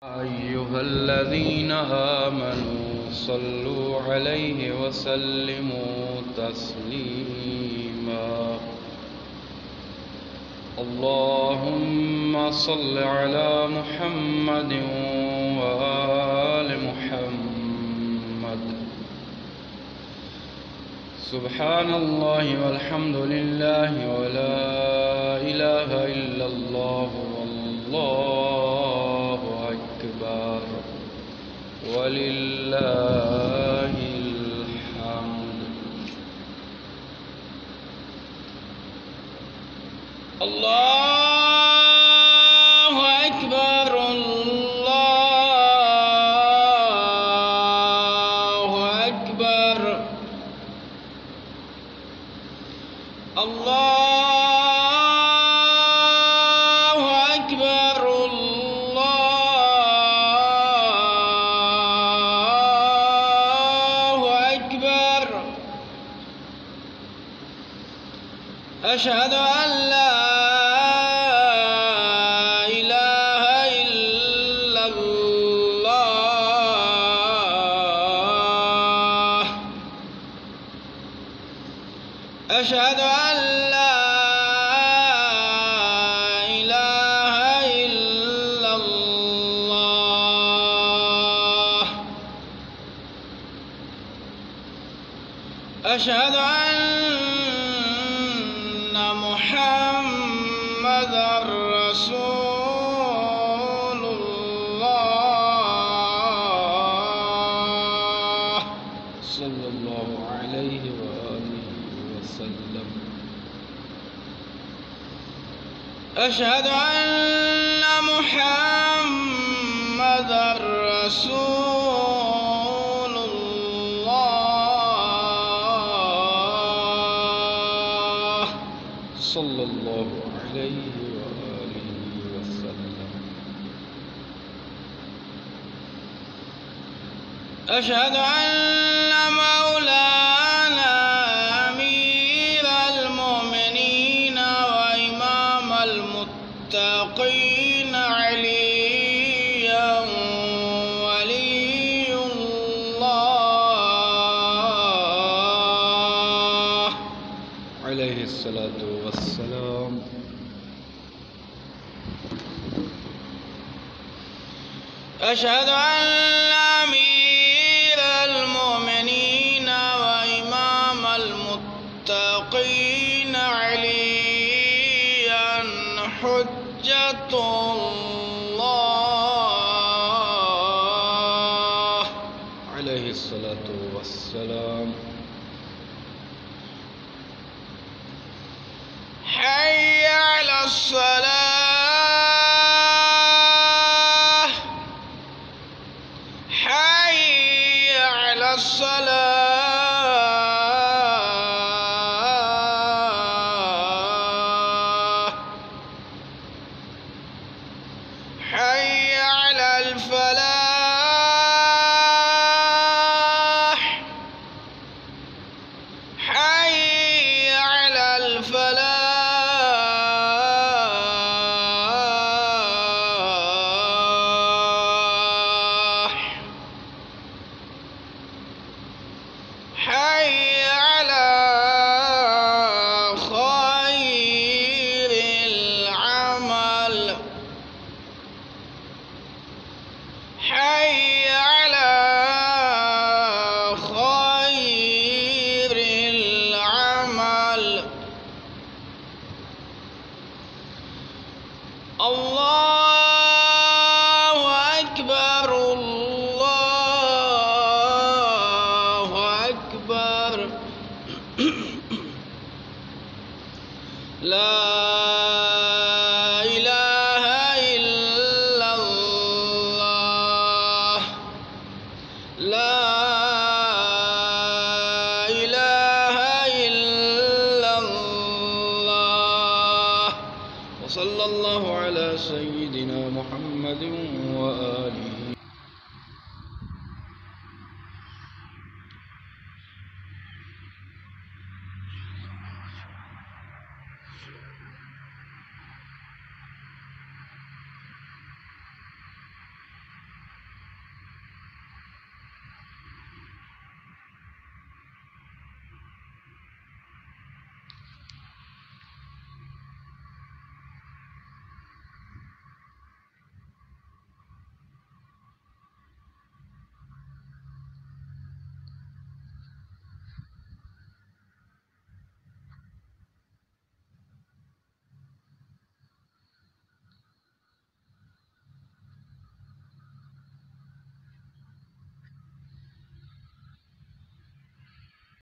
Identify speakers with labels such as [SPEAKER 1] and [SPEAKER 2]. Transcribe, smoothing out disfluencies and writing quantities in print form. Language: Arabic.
[SPEAKER 1] أيها الذين آمنوا صلوا عليه وسلموا تسليما. اللهم صل على محمد وآل محمد. سبحان الله والحمد لله ولا إله إلا الله والله أكبر ولله الحمد. الله أكبر الله أكبر. الله أكبر الله أكبر. أشهد أن لا إله إلا الله. أشهد أن لا إله إلا الله. أشهد أن محمدًا رسول الله صلى الله عليه وآله وسلم. أشهد أن محمدًا رسول الله صلى الله عليه وآله وسلم. أشهد أن مولانا أمير المؤمنين وإمام المتقين عليا ولي الله عليه الصلاة والسلام. أشهد أن أمير المؤمنين وإمام المتقين عليا حجة الله عليه الصلاة والسلام. حي على الصلاة حي على الصلاة حي على الفلاح حي على الفلاح حي على خير العمل حي